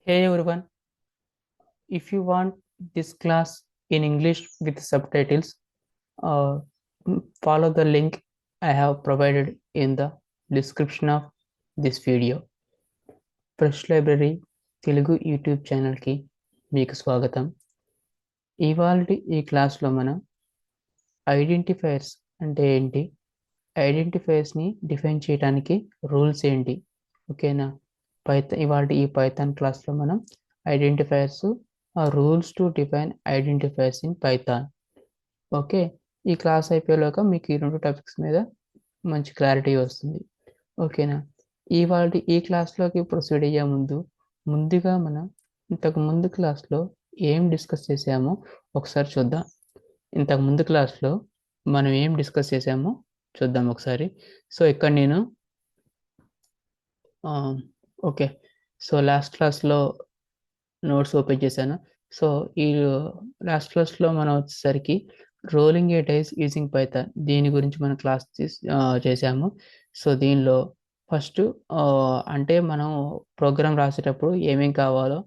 Hey everyone, if you want this class in English with subtitles, uh, follow the link I have provided in the description of this video. Fresh library Telugu YouTube ఛానల్కి మీకు స్వాగతం. ఇవాల్టి ఈ క్లాస్లో మనం identifiers అంటే ఏంటి, ఐడెంటిఫైయర్స్ని define చేయడానికి రూల్స్ ఏంటి, ఓకేనా. ఇవాల్టి ఈ పైథాన్ క్లాస్లో మనం identifiers rules to define identifiers in Python. Okay, ఈ క్లాస్ అయిపోయాక మీకు ఈ రెండు టాపిక్స్ మీద మంచి క్లారిటీ వస్తుంది, ఓకేనా. ఈ క్లాస్లోకి ప్రొసీడ్ అయ్యే ముందుగా మనం ఇంతకు ముందు క్లాస్లో ఏం డిస్కస్ చేసామో ఒకసారి చూద్దాం. ఇంతకు ముందు క్లాస్లో మనం ఏం డిస్కస్ చేసామో చూద్దాం ఒకసారి. సో ఇక్కడ నేను ఓకే, సో లాస్ట్ క్లాస్లో నోట్స్ ఓపెన్ చేశాను. సో ఈ లాస్ట్ క్లాస్లో మనం వచ్చేసరికి రోలింగ్ ఏ డైస్ యూజింగ్ పైథాన్ దీని గురించి మనం క్లాస్ చేసాము. సో దీనిలో ఫస్ట్ అంటే మనం ప్రోగ్రామ్ రాసేటప్పుడు ఏమేం కావాలో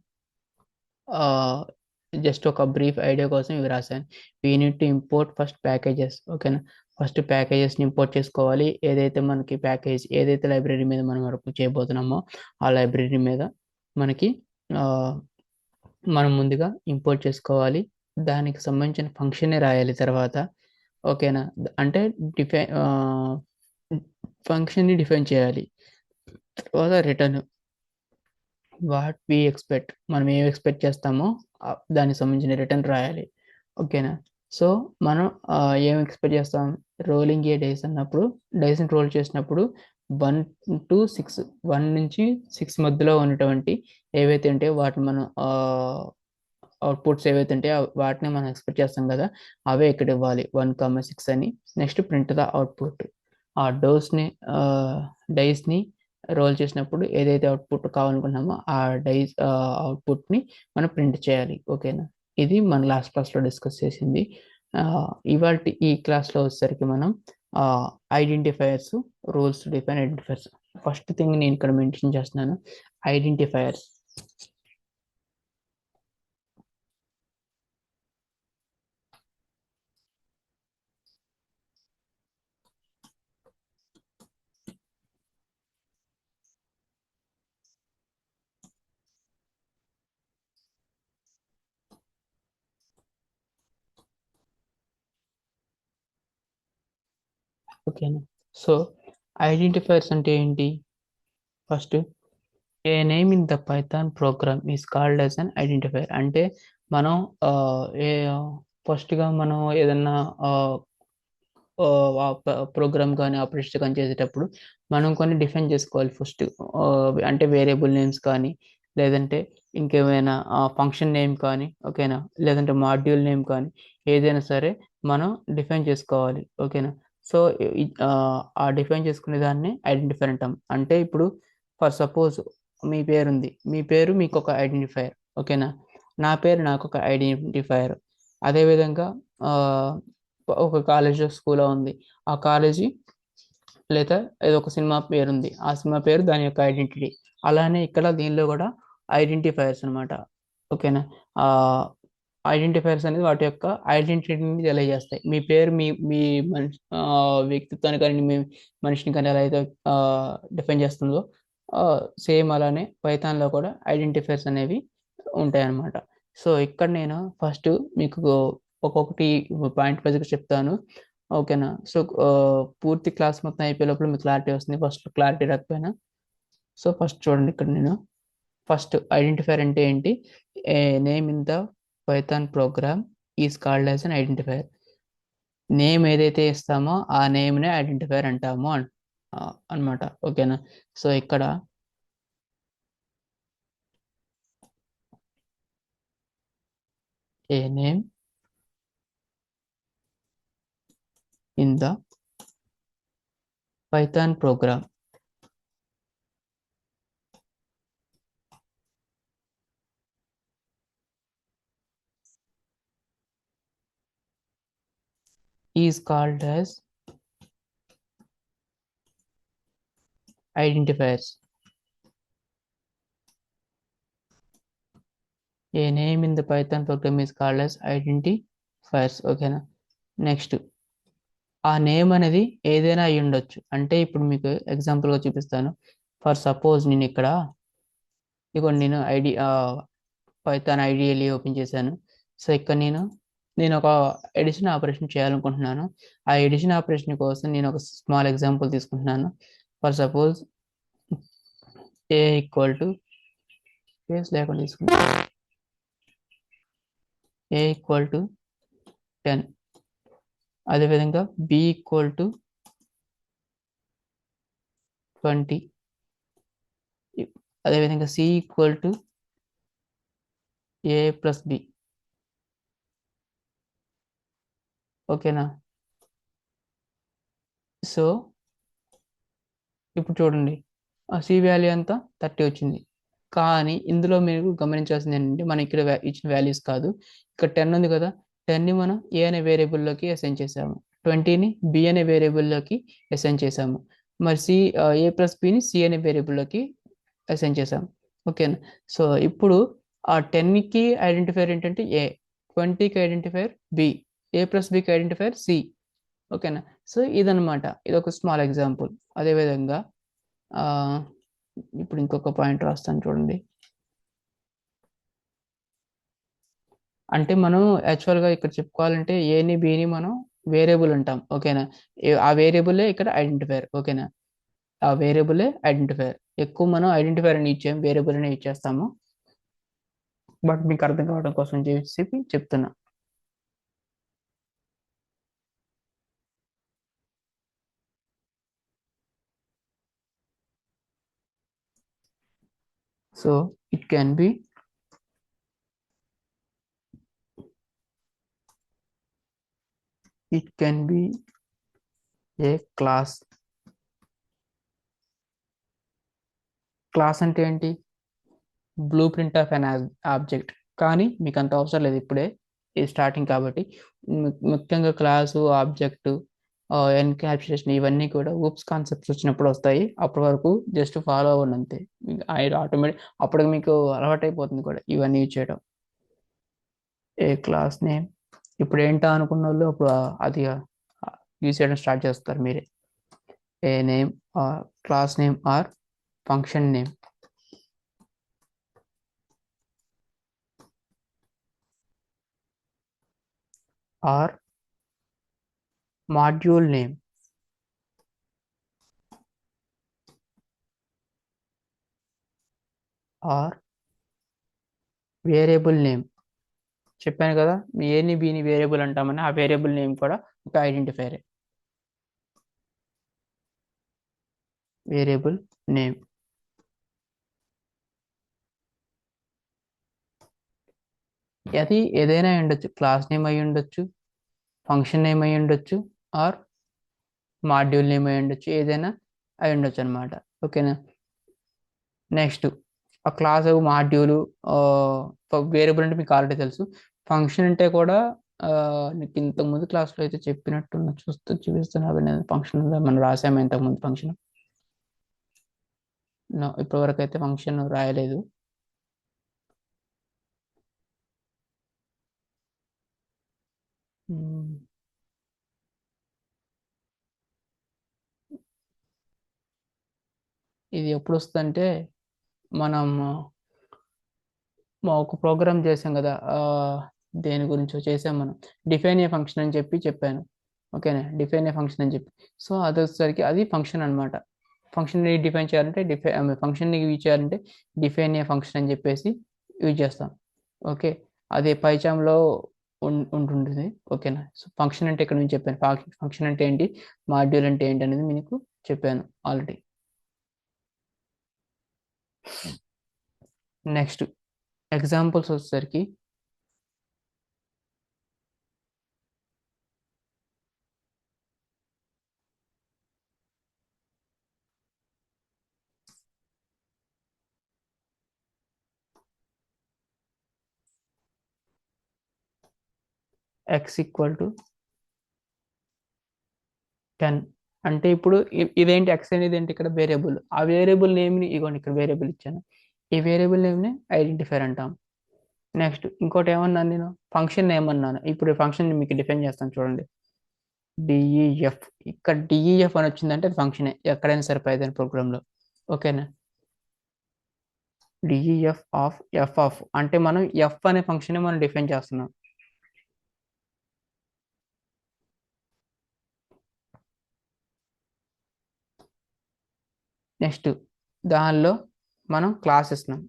జస్ట్ ఒక బ్రీఫ్ ఐడియా కోసం ఇవి రాశాను. We need to import first packages, ఓకేనా. ఫస్ట్ ప్యాకేజెస్ని ఇంపోర్ట్ చేసుకోవాలి. ఏదైతే లైబ్రరీ మీద మనం వర్క్ చేయబోతున్నామో ఆ లైబ్రరీ మీద మనకి మనం ముందుగా ఇంపోర్ట్ చేసుకోవాలి. దానికి సంబంధించిన ఫంక్షన్ని రాయాలి తర్వాత, ఓకేనా. అంటే ఫంక్షన్ని డిఫైన్ చేయాలి. తర్వాత రిటర్న్ వాట్ వి ఎక్స్పెక్ట్, మనం ఏం ఎక్స్పెక్ట్ చేస్తామో దానికి సంబంధించిన రిటర్న్ రాయాలి, ఓకేనా. సో మనం ఏం ఎక్స్పెక్ట్ చేస్తాం, రోలింగ్ ఏ డైస్ అన్నప్పుడు డైస్ని రోల్ చేసినప్పుడు 1 to 6, 1 నుంచి 6 మధ్యలో ఉన్నటువంటి ఏవైతే ఉంటాయో వాటిని మనం అవుట్పుట్స్ ఏవైతే ఉంటాయో వాటిని మనం ఎక్స్పెక్ట్ చేస్తాం కదా, అవే ఇక్కడ ఇవ్వాలి 1,6 అని. నెక్స్ట్ ప్రింట్ ద అవుట్పుట్, ఆ డైస్ని రోల్ చేసినప్పుడు ఏదైతే అవుట్పుట్ కావాలనుకున్నామో ఆ అవుట్పుట్ని మనం ప్రింట్ చేయాలి, ఓకేనా. ఇది మన లాస్ట్ క్లాస్లో డిస్కస్ చేసింది. ఇవాళ ఈ క్లాస్లో వచ్చేసరికి మనం identifiers, rules to define identifiers. First thing నేను ఇక్కడ మెన్షన్ చేస్తున్నాను, ఐడెంటిఫైయర్స్. ఓకేనా. సో ఐడెంటిఫైయర్స్ అంటే ఏంటి, first A name in the Python program is called as an identifier. అంటే మనం ఏ ఫస్ట్గా మనం ఏదన్నా ప్రోగ్రామ్ కానీ ఆపరేషన్ కానీ చేసేటప్పుడు మనం కొన్ని డిఫైన్ చేసుకోవాలి ఫస్ట్. అంటే వేరియబుల్ నేమ్స్ కానీ, లేదంటే ఇంకేమైనా ఫంక్షన్ నేమ్ కానీ, ఓకేనా, లేదంటే మాడ్యూల్ నేమ్ కానీ ఏదైనా సరే మనం డిఫైన్ చేసుకోవాలి, ఓకేనా. సో ఆ డిఫైన్ చేసుకునే దాన్ని ఐడెంటిఫైర్ అంటాం. అంటే ఇప్పుడు ఫర్ సపోజ్ మీ పేరు ఉంది, మీ పేరు మీకు ఒక ఐడెంటిఫైయర్, ఓకేనా. నా పేరు నాకు ఒక ఐడెంటిఫైయర్. అదేవిధంగా ఒక కాలేజ్ స్కూల్లో ఉంది, ఆ కాలేజీ లేదా ఏదో ఒక సినిమా పేరు ఉంది, ఆ సినిమా పేరు దాని యొక్క ఐడెంటిటీ. అలానే ఇక్కడ దీనిలో కూడా ఐడెంటిఫైయర్స్ అనమాట, ఓకేనా. ఆ ఐడెంటిఫైయర్స్ అనేది వాటి యొక్క ఐడెంటిటీని తెలియజేస్తాయి. మీ పేరు మీ మీ మనిషి వ్యక్తిత్వాన్ని కానీ మీ మనిషిని కానీ ఎలా అయితే డిఫైన్ చేస్తుందో సేమ్ అలానే పైథాన్లో కూడా ఐడెంటిఫైయర్స్ అనేవి ఉంటాయన్నమాట. సో ఇక్కడ నేను ఫస్ట్ మీకు ఒక్కొక్కటి పాయింట్ వైజ్గా చెప్తాను, ఓకేనా. సో పూర్తి క్లాస్ మొత్తం అయిపోయే లోపల మీకు క్లారిటీ వస్తుంది, ఫస్ట్ క్లారిటీ రాకపోయినా. సో ఫస్ట్ చూడండి, ఇక్కడ నేను ఫస్ట్ ఐడెంటిఫైయర్ అంటే ఏంటి, a name in the Python program is called as an identifier. Name ఏదైతే ఇస్తామో ఆ నేమ్నే ఐడెంటిఫైయర్ అంటాము అనమాట, ఓకేనా. సో ఇక్కడ a name in the Python program is called as identifiers. A name in the Python program is called as identifiers. ఓకేనా. Next, ఆ name అనేది ఏదైనా అయి ఉండొచ్చు. అంటే ఇప్పుడు మీకు ఎగ్జాంపుల్గా చూపిస్తాను. ఫర్ సపోజ్ నేను ఇక్కడ ఇదిగోండి, నేను పైథాన్ ఐడియల్లీ ఓపెన్ చేశాను. సో ఇక్కడ నేను ఒక ఎడిషన్ ఆపరేషన్ చేయాలనుకుంటున్నాను. ఆ ఎడిషన్ ఆపరేషన్ కోసం నేను ఒక స్మాల్ ఎగ్జాంపుల్ తీసుకుంటున్నాను. For suppose A equal to, space లేకుండా తీసుకుంటాను, ఏ ఈక్వల్ టు 10, అదేవిధంగా బి ఈక్వల్ టు 20, అదేవిధంగా C equal to A plus B. ఓకేనా. సో ఇప్పుడు చూడండి, ఆ సి వాల్యూ అంతా 30 వచ్చింది. కానీ ఇందులో మీరు గమనించాల్సింది ఏంటంటే, మనం ఇక్కడ ఇచ్చిన వాల్యూస్ కాదు, ఇక్కడ 10 ఉంది కదా, 10ని మనం ఏ అనే వేరియబుల్లోకి అసైన్ చేసాము, 20ని బి అనే వేరియబుల్లోకి అసైన్ చేసాము, మరి ఏ ప్లస్ బిని సి అనే వేరియబుల్లోకి అసైన్ చేసాము. ఓకేనా. సో ఇప్పుడు ఆ 10కి ఐడెంటిఫైర్ ఏంటంటే ఏ, 20కి ఐడెంటిఫైర్ బి, ఏ ప్లస్ బికి ఐడెంటిఫైర్ సి. ఓకేనా. సో ఇదనమాట, ఇది ఒక స్మాల్ ఎగ్జాంపుల్. అదేవిధంగా ఆ, ఇప్పుడు ఇంకొక పాయింట్ రాస్తాను చూడండి. అంటే మనం యాక్చువల్గా ఇక్కడ చెప్పుకోవాలంటే ఏని బిని మనం వేరియబుల్ అంటాం. ఓకేనా. ఆ వేరియబులే ఇక్కడ ఐడెంటిఫైర్. ఓకేనా. ఆ వేరియబులే ఐడెంటిఫైర్. ఎక్కువ మనం ఐడెంటిఫైర్ అని ఇచ్చాం, వేరియబుల్ అని ఇచ్చేస్తాము. బట్ మీకు అర్థం కావడం కోసం చెప్పి చెప్తున్నా. So it can be it can be A class. Class అంటే ఏంటి? Blue print of an object. కానీ మీకు అంత అవసరం లేదు ఇప్పుడే, ఇది స్టార్టింగ్ కాబట్టి. ముఖ్యంగా క్లాసు, ఆబ్జెక్ట్, ఎన్క్యాప్సులేషన్ ఇవన్నీ కూడా ఊప్స్ కాన్సెప్ట్స్ వచ్చినప్పుడు వస్తాయి. అప్పటి వరకు జస్ట్ ఫాలో అవ్వండి అంతే. ఆటోమేటిక్ అప్పటికి మీకు అలవాటు అయిపోతుంది కూడా ఇవన్నీ యూజ్ చేయడం. ఏ క్లాస్ నేమ్, ఇప్పుడు ఏంటా అనుకున్న వాళ్ళు అప్పుడు అది యూజ్ చేయడం స్టార్ట్ చేస్తారు మీరే. A name or class name or function name or module name or variable name. చెప్పాను కదా, ఏని బీని వేరియబుల్ అంటామని, ఆ వేరియబుల్ నేమ్ కూడా ఒక ఐడెంటిఫైర్. వేరియబుల్ నేమ్ అది ఏదైనా అయి ఉండొచ్చు, క్లాస్ నేమ్ అయి ఉండొచ్చు, ఫంక్షన్ నేమ్ అయి ఉండొచ్చు, ఆర్ మాడ్యూల్ నేమ్ అయి ఉండొచ్చు, ఏదైనా అయి ఉండొచ్చు అనమాట. ఓకేనా. నెక్స్ట్, ఆ క్లాస్ మాడ్యూల్ వేరియబుల్ అంటే మీకు ఆల్రెడీ తెలుసు. ఫంక్షన్ అంటే కూడా నీకు ఇంతకుముందు క్లాస్లో అయితే చెప్పినట్టున్న, చూపిస్తున్నా ఫంక్షన్ మనం రాసాము ఇంతకుముందు ఫంక్షన్. ఇప్పటి వరకు అయితే ఫంక్షన్ రాయలేదు. మ్మ్. ఇది ఎప్పుడు వస్తుందంటే, మనం ఒక ప్రోగ్రామ్ చేసాం కదా, దేని గురించో చేసాం మనం, డిఫైన్ ఏ ఫంక్షన్ అని చెప్పాను. ఓకేనా, డిఫైన్ ఏ ఫంక్షన్ అని చెప్పి. సో అది వచ్చేసరికి అది ఫంక్షన్ అనమాట. ఫంక్షన్ని డిఫైన్ చేయాలంటే ఫంక్షన్ని యూజ్ చేయాలంటే డిఫైన్ ఏ ఫంక్షన్ అని చెప్పేసి యూజ్ చేస్తాం. ఓకే. అది పైచామ్లో ఉంటుంటుంది. ఓకేనా. సో ఫంక్షన్ అంటే ఇక్కడ నేను చెప్పాను, ఫంక్షన్ అంటే ఏంటి, మాడ్యూల్ అంటే ఏంటి అనేది మీకు చెప్పాను ఆల్రెడీ. నెక్స్ట్ ఎగ్జాంపుల్స్ వచ్చేసరికి, ఎక్స్ ఈక్వల్ టు 10. అంటే ఇప్పుడు ఇదేంటి, ఎక్స్ అనేది ఏంటి, ఇక్కడ వేరియబుల్. ఆ వేరియబుల్ నేమ్ని ఇగోండి, ఇక్కడ వేరియబుల్ ఇచ్చాను, ఈ వేరియబుల్ నేమ్ని ఐడెంటిఫైర్ అంటాం. నెక్స్ట్ ఇంకోటి ఏమన్నాను నేను, ఫంక్షన్ ఏమన్నాను. ఇప్పుడు ఫంక్షన్ మీకు డిఫైన్ చేస్తాను చూడండి. డిఈఎఫ్, ఇక్కడ డిఈఎఫ్ అని వచ్చిందంటే అది ఫంక్షనే, ఎక్కడైనా సరే పైథాన్ ప్రోగ్రాంలో. ఓకేనా. డిఈఎఫ్ ఆఫ్ ఎఫ్ ఆఫ్ అంటే మనం ఎఫ్ అనే ఫంక్షన్ మనం డిఫైన్ చేస్తున్నాం. నెక్స్ట్ దానిలో మనం క్లాస్ ఇస్తున్నాం.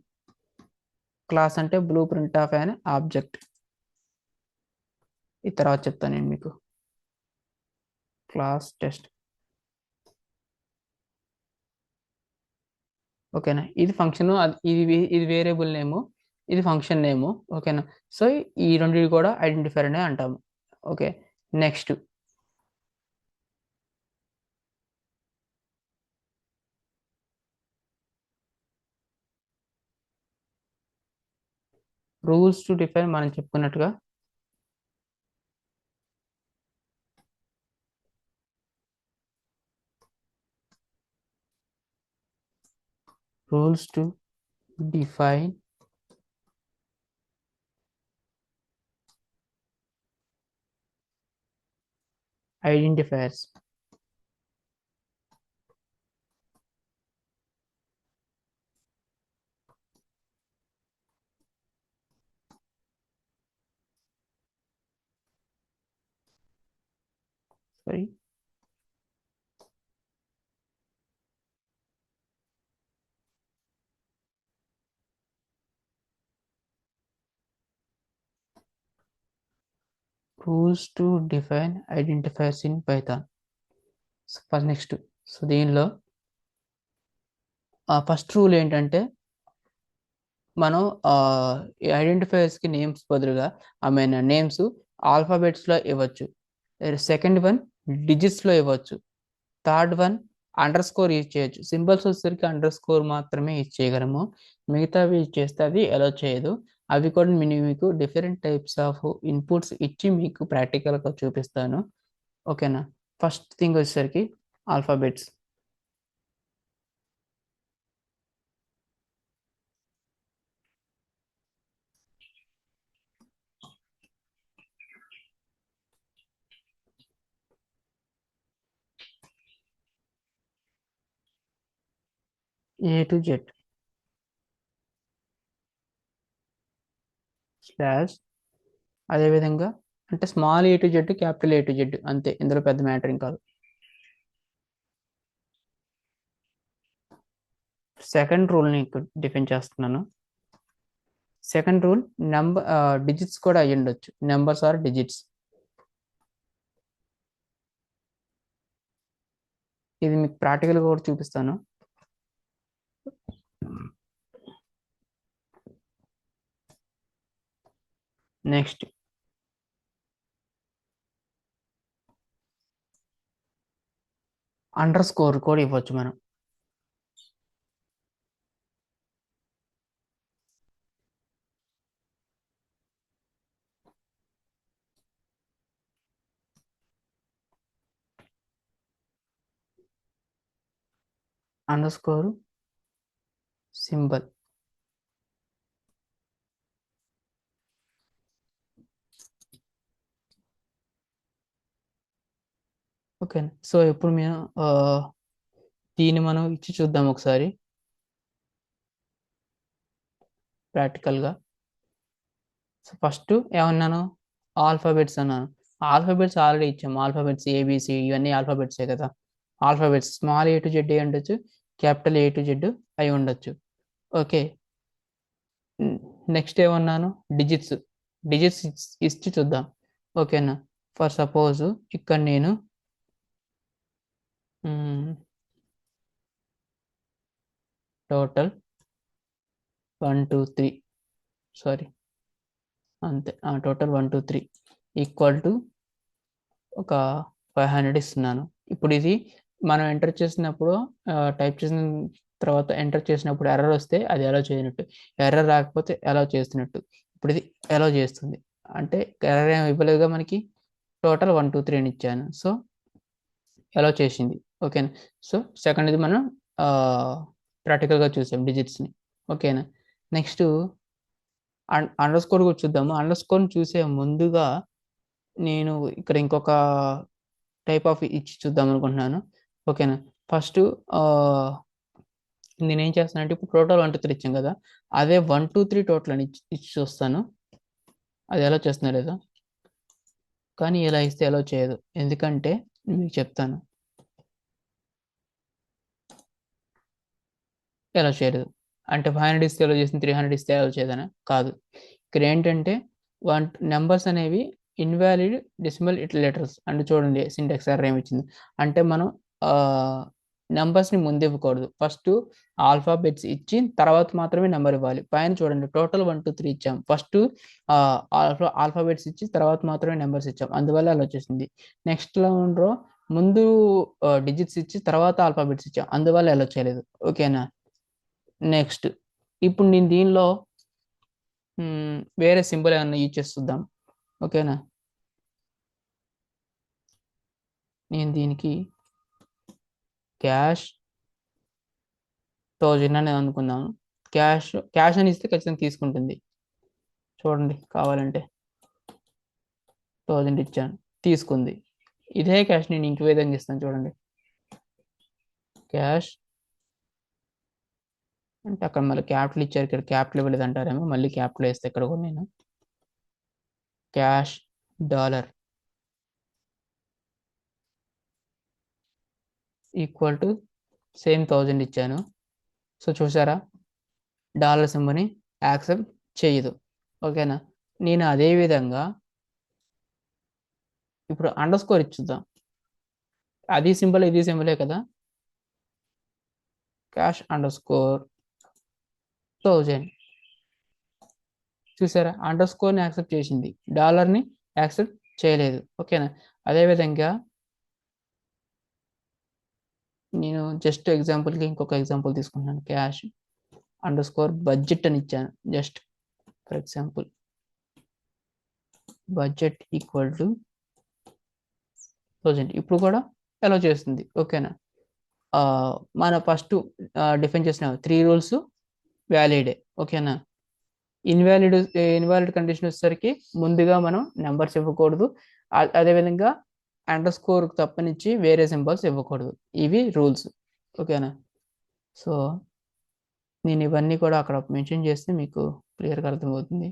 క్లాస్ అంటే blue print of an object. ఈ తర్వాత చెప్తాను నేను మీకు. Class test. ఓకేనా. ఇది ఫంక్షన్, ఇది వేరియబుల్ నేము, ఇది ఫంక్షన్ నేము. ఓకేనా. సో ఈ రెండు కూడా ఐడెంటిఫైర్ అనే అంటాము. Okay. Next rules to define, మనం చెప్పుకున్నట్టుగా rules to define identifiers. Sorry, rules to define identifiers in Python. First next, so దీనిలో ఫస్ట్ రూల్ ఏంటంటే మనం ఈ ఐడెంటిఫైయర్స్కి నేమ్స్ బదులుగా నేమ్స్ ఆల్ఫాబెట్స్లో ఇవ్వచ్చు. సెకండ్ వన్ డిజిట్స్లో ఇవ్వచ్చు. Third one under score use చేయొచ్చు. సింబల్స్ వచ్చేసరికి అండర్ స్కోర్ మాత్రమే యూజ్ చేయగలము, మిగతావి యూజ్ చేస్తే అది అలో చేయదు. అవి కూడా నేను మీకు డిఫరెంట్ టైప్స్ ఆఫ్ ఇన్పుట్స్ ఇచ్చి మీకు ప్రాక్టికల్గా చూపిస్తాను. ఓకేనా. ఫస్ట్ థింగ్ వచ్చేసరికి alphabets. A to Z slash, అదేవిధంగా అంటే small A to Z, capital A to Z, అంతే, ఇందులో పెద్ద మ్యాటరింగ్ కాదు. సెకండ్ రూల్ని డిఫైన్ చేస్తున్నాను. సెకండ్ రూల్ నెంబర్ డిజిట్స్ కూడా అయ్యి ఉండొచ్చు, నెంబర్స్ ఆర్ డిజిట్స్. ఇది మీకు ప్రాక్టికల్గా కూడా చూపిస్తాను. నెక్స్ట్ అండర్ స్కోర్ కూడా ఇవ్వచ్చు మనం. Underscore symbol. Okay. So ఇప్పుడు మేము దీన్ని మనం ఇచ్చి చూద్దాం ఒకసారి ప్రాక్టికల్గా. సో ఫస్ట్ ఏమన్నాను, ఆల్ఫాబెట్స్ అన్నాను. ఆల్ఫాబెట్స్ ఆల్రెడీ ఇచ్చాము, ఆల్ఫాబెట్స్ ఏబిసి ఇవన్నీ ఆల్ఫాబెట్సే కదా. Alphabets small A to Z అయి ఉండొచ్చు, క్యాపిటల్ ఏ టు జెడ్ అయి ఉండొచ్చు. ఓకే. నెక్స్ట్ ఏమన్నాను, డిజిట్స్. డిజిట్స్ ఇచ్చి చూద్దాం. ఓకేనా. ఫర్ సపోజ్ ఇక్కడ నేను టోటల్ 1 2 3, సారీ, అంతే, టోటల్ 1 2 3 ఈక్వల్ టు ఒక 500 ఇస్తున్నాను. ఇప్పుడు ఇది మనం ఎంటర్ చేసినప్పుడు, టైప్ చేసిన తర్వాత ఎంటర్ చేసినప్పుడు ఎర్రర్ వస్తే అది అలౌ చేయనట్టు, ఎర్రర్ రాకపోతే అలౌ చేస్తున్నట్టు. ఇప్పుడు ఇది అలౌ చేస్తుంది అంటే ఎర్రర్ ఏమి ఇవ్వలేదుగా మనకి, టోటల్ 1 2 3 అని ఇచ్చాను, సో అలౌ చేసింది. ఓకేనా. సో సెకండ్ ఇది మనం ప్రాక్టికల్గా చూసాం డిజిట్స్ని. ఓకేనా. నెక్స్ట్ అండర్ స్కోర్ కూడా చూద్దాము. అండర్ స్కోర్ చూసే ముందుగా నేను ఇక్కడ ఇంకొక టైప్ ఆఫ్ ఇచ్చి చూద్దాం అనుకుంటున్నాను. ఓకేనా. ఫస్ట్ నేనేం చేస్తానంటే ఇప్పుడు టోటల్ 1 2 3 ఇచ్చాం కదా, అదే 1 2 3 టోటల్ అని ఇచ్చి చూస్తాను అది ఎలా చేస్తున్నా లేదా. కానీ ఇలా ఇస్తే ఎలా చేయదు, ఎందుకంటే మీకు చెప్తాను. ఎలా చేయలేదు అంటే 500 ఇస్తే ఎలా చేసింది, 300 ఇస్తే ఎలా చేయదనా కాదు. ఇక్కడ ఏంటంటే నెంబర్స్ అనేవి ఇన్వాలిడ్ డెసిమల్ లెటర్స్ అంటే చూడండి సింటాక్స్ ఎర్రర్ ఏమి ఇచ్చింది అంటే మనం నెంబర్స్ని ముందు ఇవ్వకూడదు, ఫస్ట్ ఆల్ఫాబెట్స్ ఇచ్చి తర్వాత మాత్రమే నెంబర్ ఇవ్వాలి. పైన చూడండి టోటల్ 1 2 3 ఇచ్చాం, ఫస్ట్ ఆల్ఫాబెట్స్ ఇచ్చి తర్వాత మాత్రమే నెంబర్స్ ఇచ్చాం, అందువల్ల అలా వచ్చేసింది. నెక్స్ట్ రౌండ్లో ముందు డిజిట్స్ ఇచ్చి తర్వాత ఆల్ఫాబెట్స్ ఇచ్చాం, అందువల్ల ఎలా చేయలేదు. ఓకేనా. నెక్స్ట్ ఇప్పుడు నేను దీనిలో వేరే సింబల్ ఏమన్నా యూజ్ చేస్తుందాం. ఓకేనా. నేను దీనికి క్యాష్ 1000 అనేది అనుకుందాము. క్యాష్ అని ఇస్తే ఖచ్చితంగా తీసుకుంటుంది. చూడండి కావాలంటే 1000 ఇచ్చాను, తీసుకుంది. ఇదే క్యాష్ నేను ఇంక విధంగా ఇస్తాను చూడండి. క్యాష్ అంటే అక్కడ మళ్ళీ క్యాపిటల్ ఇచ్చారు, ఇక్కడ క్యాపిటల్ ఇవ్వలేదు అంటారేమో, మళ్ళీ క్యాపిటల్ వేస్తే ఇక్కడ కూడా నేను cash dollar equal to same 1000 ఇచ్చాను. సో చూసారా, డాలర్ సింబల్ని యాక్సెప్ట్ చేయదు. ఓకేనా. నేను అదే విధంగా ఇప్పుడు అండర్ స్కోర్ ఇచ్చుద్దాం, అది సింబల్ ఇది సింబలే కదా. క్యాష్ అండర్ స్కోర్ 1000 చూసారా, అండర్ స్కోర్ని యాక్సెప్ట్ చేసింది, డాలర్ని యాక్సెప్ట్ చేయలేదు. ఓకేనా. అదేవిధంగా నేను జస్ట్ ఎగ్జాంపుల్కి ఇంకొక ఎగ్జాంపుల్ తీసుకుంటున్నాను. క్యాష్ అండర్ స్కోర్ బడ్జెట్ అని ఇచ్చాను, just for example budget equal to 1000. ఇప్పుడు కూడా ఎలా చేస్తుంది. ఓకేనా. మన ఫస్ట్ డిఫైన్ చేసిన 3 రూల్స్ వ్యాలిడే. ఓకేనా. ఇన్వాలిడ్ కండిషన్ వచ్చేసరికి ముందుగా మనం నెంబర్స్ ఇవ్వకూడదు, అదేవిధంగా అండర్ స్కోర్ తప్పనిచ్చి వేరే సింబల్స్ ఇవ్వకూడదు, ఇవి రూల్స్. ఓకేనా. సో నేను ఇవన్నీ కూడా అక్కడ మెన్షన్ చేస్తే మీకు క్లియర్గా అర్థమవుతుంది.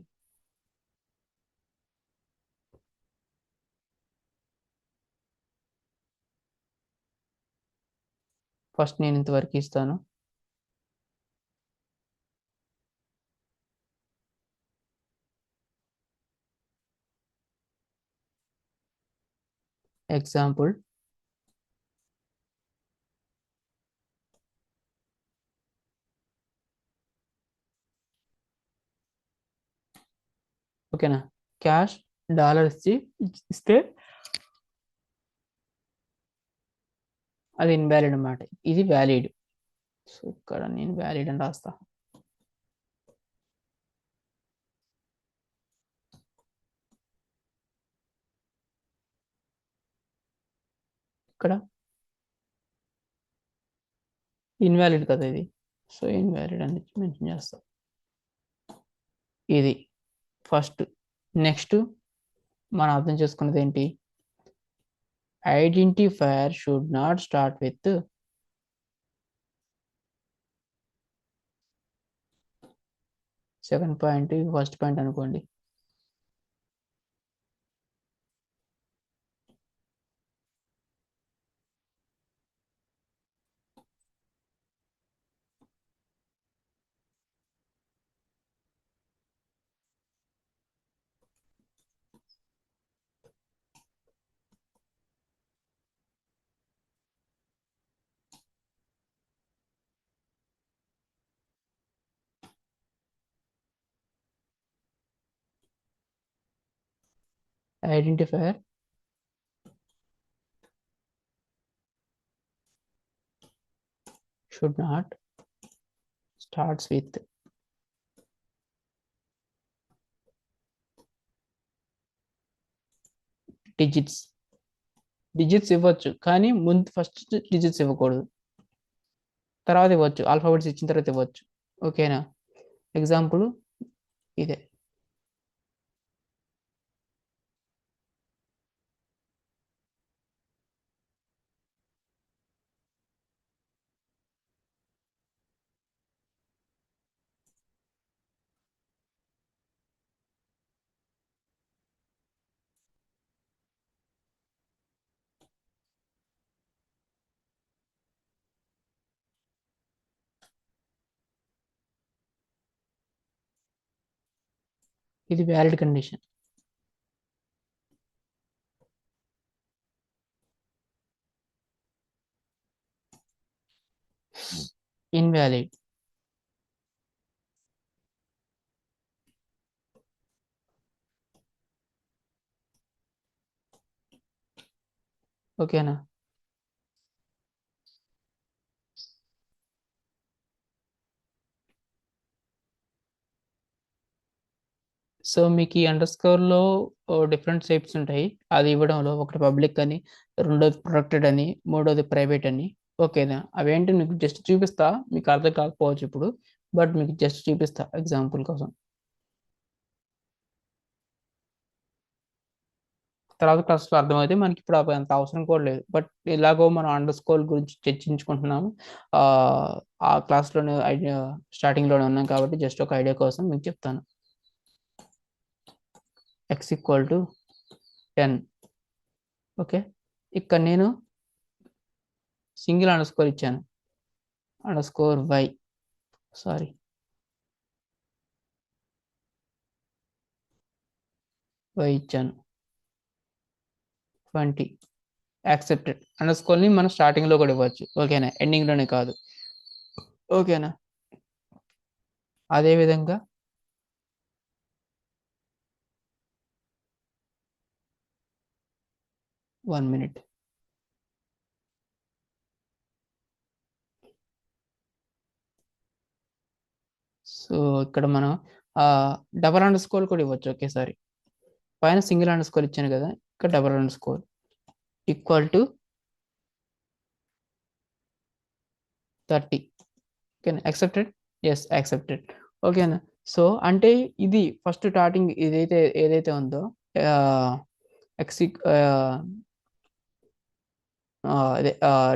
ఫస్ట్ నేను ఇంతవరకు ఇస్తాను. ఎగ్జాంపుల్ ఓకేనా. క్యాష్ డాలర్ ఇస్తే అది ఇన్వాలిడ్ అన్నమాట, ఇది వ్యాలిడ్. సో ఇక్కడ నేను వ్యాలిడ్ అని రాస్తా. ఇక్కడ ఇన్వాలిడ్ కదా ఇది, సో ఇన్వాలిడ్ అని మెన్షన్ చేస్తాం. ఇది ఫస్ట్. నెక్స్ట్ మనం అర్థం చేసుకున్నది ఏంటి, identifier should not start with second point, first point అనుకోండి. Identifier should not starts with digits ఇవ్వచ్చు, కానీ ముందు ఫస్ట్ డిజిట్స్ ఇవ్వకూడదు, తర్వాత ఇవ్వచ్చు, ఆల్ఫాబెట్స్ ఇచ్చిన తర్వాత ఇవ్వచ్చు. ఓకేనా. ఎగ్జాంపుల్ ఇదే ఇది వ్యాలిడ్ కండిషన్. ఇన్వాలిడ్. ఓకేనా? సో మీకు ఈ అండర్ స్కోర్లో డిఫరెంట్ షేప్స్ ఉంటాయి. అది ఇవ్వడంలో ఒకటి పబ్లిక్ అని, రెండోది ప్రొటెక్టెడ్ అని, మూడోది ప్రైవేట్ అని. ఓకేనా? అవేంటి మీకు జస్ట్ చూపిస్తా, మీకు అర్థం కాకపోవచ్చు ఇప్పుడు, బట్ మీకు జస్ట్ చూపిస్తా ఎగ్జాంపుల్ కోసం. తర్వాత క్లాస్లో అర్థమైతే మనకి ఇప్పుడు అంత అవసరం కూడా లేదు. బట్ ఇలాగో మనం అండర్ స్కోర్ గురించి చర్చించుకుంటున్నాము. ఆ ఆ క్లాస్లోనే ఐడియా స్టార్టింగ్లోనే ఉన్నాం కాబట్టి జస్ట్ ఒక ఐడియా కోసం మీకు చెప్తాను. x equal to 10. ఓకే, ఇక్కడ నేను సింగిల్ అండర్ స్కోర్ ఇచ్చాను. Under score y, sorry y ఇచ్చాను. 20 యాక్సెప్టెడ్. అండర్ స్కోర్ని మనం స్టార్టింగ్లో కూడా ఇవ్వచ్చు. ఓకేనా? ఎండింగ్లోనే కాదు. ఓకేనా? అదేవిధంగా 1 minute. సో ఇక్కడ మనం డబల్ అండర్ స్కోర్ కూడా ఇవ్వచ్చు ఒకేసారి. పైన సింగిల్ అండర్ స్కోర్ ఇచ్చాను కదా, ఇక్కడ double underscore equal to 30. ఓకేనా? యాక్సెప్టెడ్. Yes, accepted. ఓకేనా? సో అంటే ఇది ఫస్ట్ స్టార్టింగ్ ఏదైతే ఉందో ఎక్స్ అదే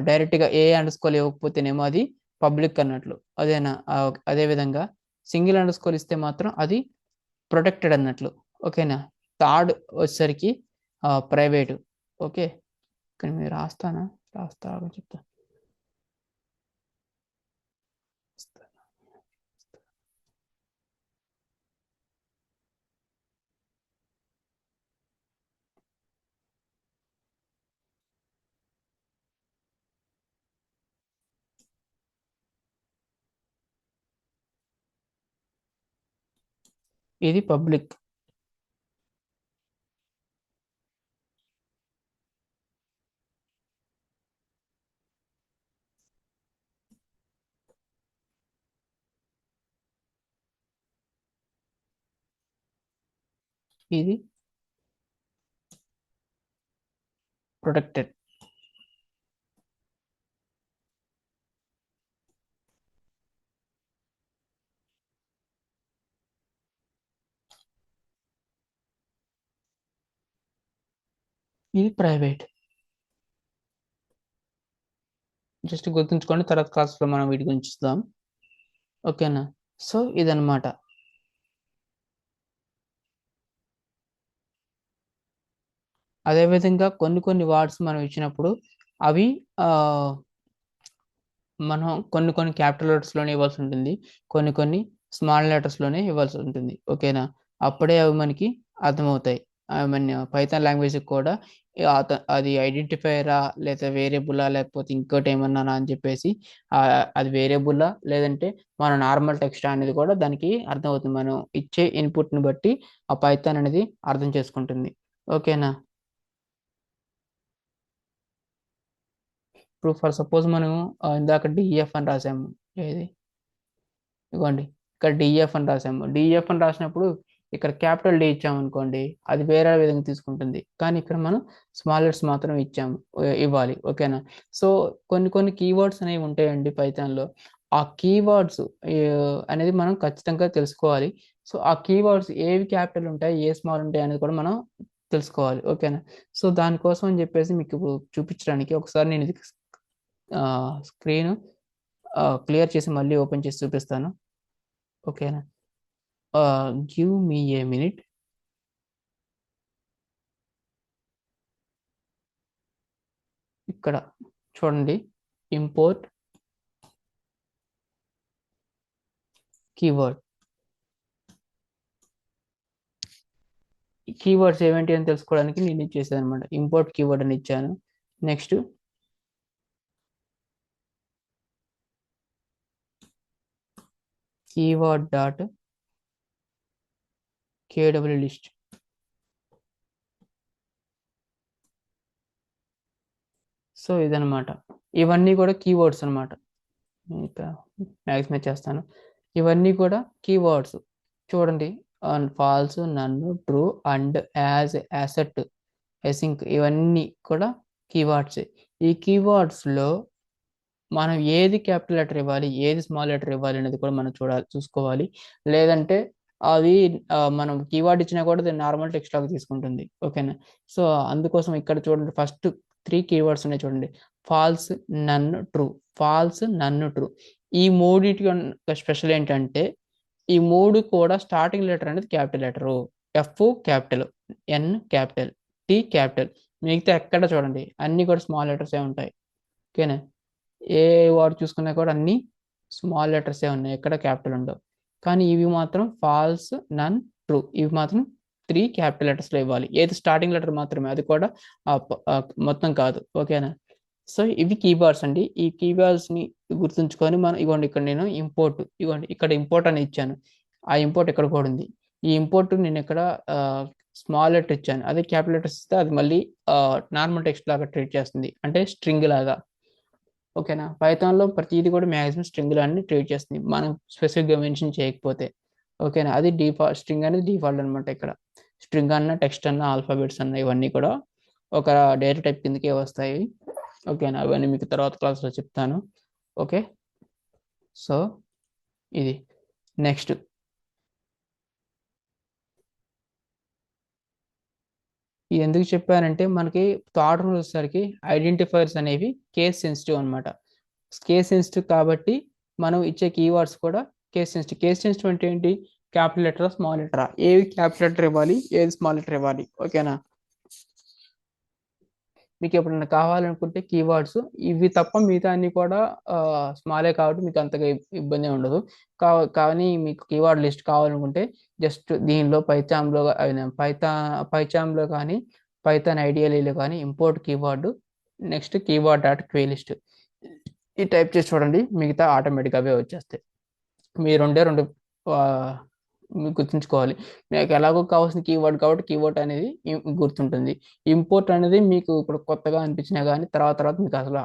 డైరెక్ట్గా ఏ అండర్ స్కోర్ ఇవ్వకపోతేనేమో అది పబ్లిక్ అన్నట్లు. అదేనా? అదే విధంగా సింగిల్ అండర్ స్కోర్ ఇస్తే మాత్రం అది ప్రొటెక్టెడ్ అన్నట్లు. ఓకేనా? థర్డ్ వచ్చేసరికి ప్రైవేటు. ఓకే, ఇక్కడ మీరు రాస్తా చెప్తా. ఇది పబ్లిక్. ఇది ప్రొటెక్టెడ్. ఇది ప్రైవేట్. జస్ట్ గుర్తుంచుకోండి, తర్వాత క్లాస్లో మనం వీటి గురించి చూద్దాం. ఓకేనా? సో ఇదన్నమాట. అదేవిధంగా కొన్ని వర్డ్స్ మనం ఇచ్చినప్పుడు అవి మనం కొన్ని క్యాపిటల్ లెటర్స్లోనే ఇవ్వాల్సి ఉంటుంది, కొన్ని స్మాల్ లెటర్స్లోనే ఇవ్వాల్సి ఉంటుంది. ఓకేనా? అప్పుడే అవి మనకి అర్థమవుతాయి. ఐ మీన్ పైథాన్ లాంగ్వేజ్కి కూడా అది ఐడెంటిఫైయరా, లేదా వేరియబులా, లేకపోతే ఇంకోటి ఏమన్నా అని చెప్పేసి అది వేరియబులా లేదంటే మన నార్మల్ టెక్స్ట్ అనేది కూడా దానికి అర్థమవుతుంది. మనం ఇచ్చే ఇన్పుట్ని బట్టి ఆ పైథాన్ అనేది అర్థం చేసుకుంటుంది. ఓకేనా? ఇప్పుడు ఫర్ సపోజ్ మనం ఇందాక డిఎఫ్ అని రాసాము. ఏది? ఇదిగోండి, ఇక్కడ డిఎఫ్ అని రాసాము. డిఎఫ్ అని రాసినప్పుడు ఇక్కడ క్యాపిటల్ డి ఇచ్చాము అనుకోండి, అది వేరే విధంగా తీసుకుంటుంది. కానీ ఇక్కడ మనం స్మాల్ లెటర్స్ మాత్రం ఇవ్వాలి. ఓకేనా? సో కొన్ని కీవర్డ్స్ అనేవి ఉంటాయండి పైథాన్లో. ఆ కీవర్డ్స్ అనేది మనం ఖచ్చితంగా తెలుసుకోవాలి. సో ఆ కీవర్డ్స్ ఏవి క్యాపిటల్ ఉంటాయి, ఏ స్మాల్ ఉంటాయి అనేది కూడా మనం తెలుసుకోవాలి. ఓకేనా? సో దానికోసం అని చెప్పేసి మీకు ఇప్పుడు చూపించడానికి ఒకసారి నేను ఇది స్క్రీన్ క్లియర్ చేసి మళ్ళీ ఓపెన్ చేసి చూపిస్తాను. ఓకేనా? Give me a minute. ఇక్కడ చూడండి, ఇంపోర్ట్ కీవర్డ్. కీవర్డ్స్ ఏమిటి అని తెలుసుకోవడానికి నేను ఇచ్చేసాను అనమాట. ఇంపోర్ట్ కీవర్డ్ అని ఇచ్చాను. Next keyword dot కేడబ్ల్యూ list. So ఇదనమాట. ఇవన్నీ కూడా కీవర్డ్స్ అనమాట. మ్యాక్సిమం చేస్తాను. ఇవన్నీ కూడా కీవర్డ్స్ చూడండి. ఫాల్స్, నన్ను, ట్రూ, అండ్, యాజ్, యాసెట్, ఎసింక్ ఇవన్నీ కూడా కీవర్డ్స్. ఈ కీవర్డ్స్లో మనం ఏది క్యాపిటల్ లెటర్ ఇవ్వాలి, ఏది స్మాల్ లెటర్ ఇవ్వాలి అనేది కూడా మనం చూసుకోవాలి. లేదంటే అవి మనం కీవర్డ్ ఇచ్చినా కూడా అది నార్మల్ టెక్స్ట్ లాగా తీసుకుంటుంది. ఓకేనా? సో అందుకోసం ఇక్కడ చూడండి, ఫస్ట్ 3 కీవర్డ్స్ ఉన్నాయి చూడండి. False, none, true. False, none, true. ఈ మూడిటి స్పెషల్ ఏంటంటే ఈ 3 కూడా స్టార్టింగ్ లెటర్ అనేది capital letter. F capital, N capital, T capital. మిగతా ఎక్కడ చూడండి అన్ని కూడా స్మాల్ లెటర్సే ఉంటాయి. ఓకేనా? ఏ వర్డ్ చూసుకున్నా కూడా అన్ని స్మాల్ లెటర్సే ఉన్నాయి, ఎక్కడ క్యాపిటల్ ఉండవు. కానీ ఇవి మాత్రం ఫాల్స్, నన్, ట్రూ ఇవి మాత్రం 3 క్యాపిటల్ లెటర్స్లో ఇవ్వాలి. ఏది స్టార్టింగ్ లెటర్ మాత్రమే, అది కూడా మొత్తం కాదు. ఓకేనా? సో ఇవి కీవర్డ్స్ అండి. ఈ కీవర్డ్స్ని గుర్తుంచుకొని మనం ఇగోండి ఇక్కడ నేను ఇంపోర్ట్, ఇగోండి ఇక్కడ ఇంపోర్ట్ అని ఇచ్చాను. ఆ ఇంపోర్ట్ ఇక్కడ కూడా ఉంది. ఈ ఇంపోర్ట్ నేను ఇక్కడ స్మాల్ లెటర్ ఇచ్చాను. అదే క్యాపిటల్ లెటర్స్ ఇస్తే అది మళ్ళీ నార్మల్ టెక్స్ట్ లాగా ట్రీట్ చేస్తుంది, అంటే స్ట్రింగ్ లాగా. ఓకేనా? పైథాన్లో ప్రతిదీ కూడా మ్యాక్సిమం స్ట్రింగ్ లాని ట్రీట్ చేస్తుంది, మనం స్పెసిఫిక్గా మెన్షన్ చేయకపోతే. ఓకేనా? అది డిఫాల్ట్, స్ట్రింగ్ అనేది డిఫాల్ట్ అనమాట. ఇక్కడ స్ట్రింగ్ అన్న, టెక్స్ట్ అన్న, ఆల్ఫాబెట్స్ అన్న ఇవన్నీ కూడా ఒక డేటా టైప్ కిందకే వస్తాయి. ఓకేనా? అవన్నీ మీకు తర్వాత క్లాస్లో చెప్తాను. ఓకే, సో ఇది నెక్స్ట్. ఇది ఎందుకు చెప్పానంటే మనకి థర్డ్ రూల్ వచ్చేసరికి ఐడెంటిఫైర్స్ అనేవి కేస్ సెన్సిటివ్ అనమాట. కేస్ సెన్సిటివ్ కాబట్టి మనం ఇచ్చే కీవర్డ్స్ కూడా కేస్ సెన్సిటివ్. కేస్ సెన్సిటివ్ అంటే ఏంటి? క్యాపిటల్ లెటరా, స్మాల్ లెటరా, ఏవి క్యాపిటల్ లెటర్ ఇవ్వాలి, ఏది స్మాల్ లెటర్ ఇవ్వాలి. ఓకేనా? మీకు ఎప్పుడైనా కావాలనుకుంటే కీవర్డ్స్ ఇవి తప్ప మిగతా అన్ని కూడా స్మాలే కాబట్టి మీకు అంతగా ఇబ్బంది ఉండదు. కానీ మీకు కీవర్డ్ లిస్ట్ కావాలనుకుంటే జస్ట్ దీనిలో పైచామ్లో కానీ పైథాన్ ఐడియలీలో కానీ import keyword, next keyword dot క్వే లిస్ట్ ఈ టైప్ చేసి చూడండి, మిగతా ఆటోమేటిక్గా అవే వచ్చేస్తాయి. మీరు రెండు మీకు గుర్తుంచుకోవాలి. మీకు ఎలాగో కావాల్సిన కీవర్డ్ కాబట్టి కీవర్డ్ అనేది గుర్తుంటుంది. ఇంపోర్ట్ అనేది మీకు ఇప్పుడు కొత్తగా అనిపించినా కానీ తర్వాత తర్వాత మీకు అసలు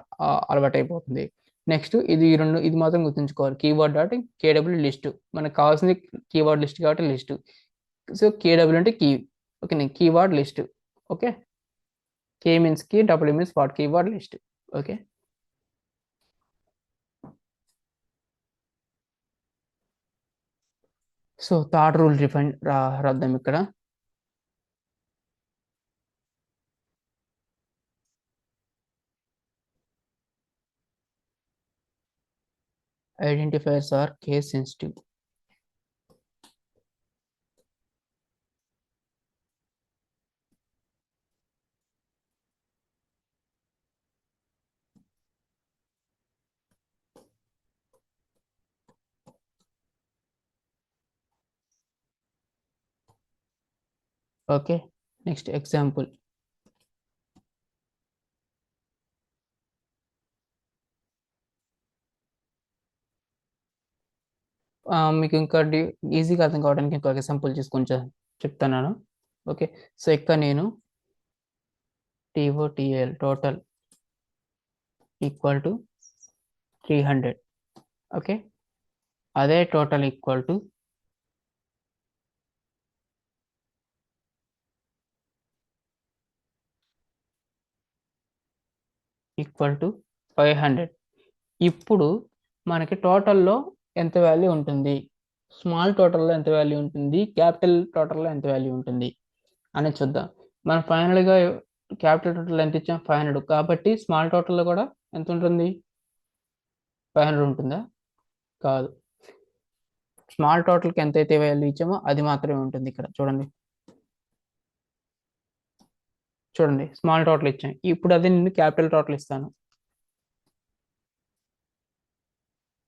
అలవాటు అయిపోతుంది. నెక్స్ట్ ఇది మాత్రం గుర్తుంచుకోవాలి. కీవర్డ్ డాట్ కేడబ్ల్యూ లిస్ట్, మనకు కావాల్సింది కీవర్డ్ లిస్ట్ కాబట్టి లిస్ట్. సో కేడబ్ల్యూ అంటే key. Okay, keyword list. Okay, K means key, W means what, keyword list. Okay, so third rule రాద్దాం ఇక్కడ. Identifiers are case sensitive. Okay, next example. మీకు ఇంకా ఈజీగా అర్థం కావడానికి ఇంకొక ఎగ్జాంపుల్ చేసి కొంచెం చెప్తున్నాను. ఓకే, సో ఇక్కడ నేను TOTL total equal to 300. Okay, అదే total equal to equal to 500. ఇప్పుడు మనకి టోటల్లో ఎంత వాల్యూ ఉంటుంది, స్మాల్ టోటల్లో ఎంత వాల్యూ ఉంటుంది, క్యాపిటల్ టోటల్లో ఎంత వాల్యూ ఉంటుంది అనేది చూద్దాం. మనం ఫైనల్గా క్యాపిటల్ టోటల్ ఎంత ఇచ్చాం, 500. కాబట్టి స్మాల్ టోటల్లో కూడా ఎంత ఉంటుంది, 500 ఉంటుందా? కాదు. స్మాల్ టోటల్కి ఎంతైతే వాల్యూ ఇచ్చామో అది మాత్రమే ఉంటుంది. ఇక్కడ చూడండి, స్మాల్ టోటల్ ఇచ్చాం. ఇప్పుడు అదే నేను క్యాపిటల్ టోటల్ ఇస్తాను,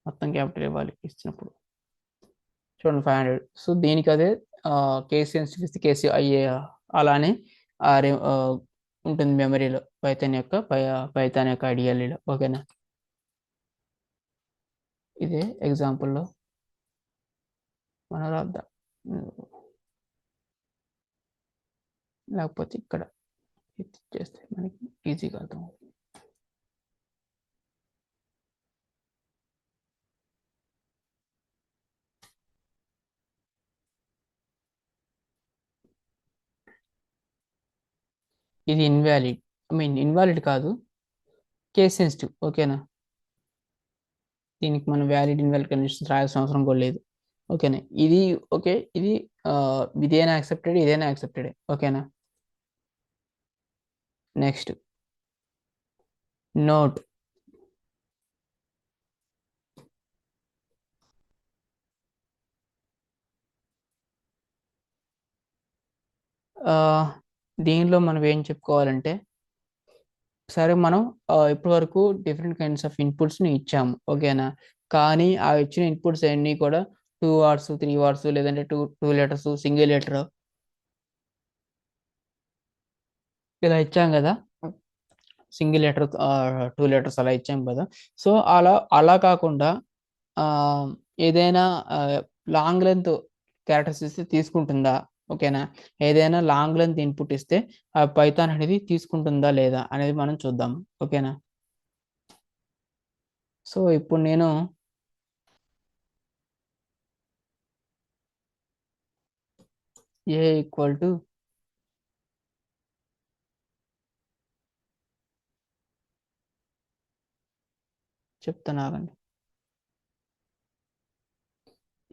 మొత్తం క్యాపిటల్ ఇవ్వాలి ఇచ్చినప్పుడు. చూడండి 500. సో దీనికి అదే కేసీ సెన్సిటివ్ కేసీ అయ్యే అలానే ఉంటుంది మెమరీలో పైథాన్ యొక్క ఐడియాలీలో. ఓకేనా, ఇదే ఎగ్జాంపుల్లో మనం రాద్దాం. లేకపోతే ఇక్కడ చేస్తే మనకి ఈజీగా అర్థం అవుతుంది. ఇది ఇన్వాలిడ్, ఇన్వాలిడ్ కాదు, కేస్ సెన్సిటివ్. ఓకేనా, దీనికి మనం వ్యాలిడ్ ఇన్వాలిడ్ కండిషన్స్ రాయాల్సిన అవసరం కూడా లేదు. ఓకేనా, ఇది ఓకే, ఇది ఇదైనా యాక్సెప్టెడ్, ఇదైనా యాక్సెప్టెడ్. ఓకేనా, నెక్స్ట్ నోట్. దీనిలో మనం ఏం చెప్పుకోవాలంటే, సరే మనం ఇప్పటి వరకు డిఫరెంట్ కైండ్స్ ఆఫ్ ఇన్పుట్స్ని ఇచ్చాము. ఓకేనా, కానీ ఆ ఇచ్చిన ఇన్పుట్స్ అన్నీ కూడా 2 words 3 words లేదంటే టూ లెటర్స్ సింగిల్ లెటర్ ఇలా ఇచ్చాం కదా, సింగిల్ లెటర్ 2 letters అలా ఇచ్చాం కదా. సో అలా కాకుండా ఆ, ఏదైనా లాంగ్ లెంత్ క్యారెక్టర్స్ ఇస్తే తీసుకుంటుందా, ఓకేనా, ఏదైనా లాంగ్ లెంత్ ఇన్పుట్ ఇస్తే ఆ పైథాన్ అనేది తీసుకుంటుందా లేదా అనేది మనం చూద్దాం. ఓకేనా, సో ఇప్పుడు నేను ఏ ఈక్వల్ టు చెప్తాను ఆగండి,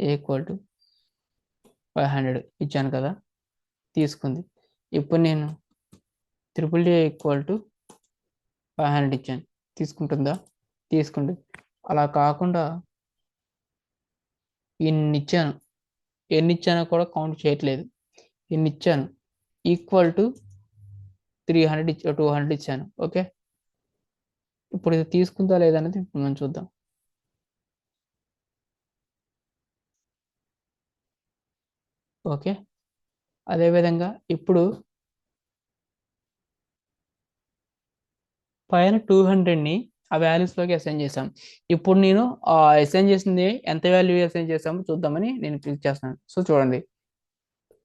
ఏ ఈక్వల్ టు 500 ఇచ్చాను కదా, తీసుకుంది. ఇప్పుడు నేను ఏ ఈక్వల్ టు 500 ఇచ్చాను, తీసుకుంటుందా, తీసుకుంటుంది. అలా కాకుండా ఇన్ని ఇచ్చాను, ఎన్ని ఇచ్చానో కూడా కౌంట్ చేయట్లేదు, ఇన్ని ఇచ్చాను, ఈక్వల్ టు 200 ఇచ్చాను. ఓకే, ఇప్పుడు ఇది తీసుకుందా లేదా అనేది ఇప్పుడు మనం చూద్దాం. ఓకే, అదేవిధంగా ఇప్పుడు పైన 200ని ఆ వాల్యూస్లోకి అసైన్ చేసాం. ఇప్పుడు నేను అసైన్ చేసింది ఎంత వాల్యూ అసైన్ చేసామో చూద్దామని నేను క్లిక్ చేస్తున్నాను. సో చూడండి,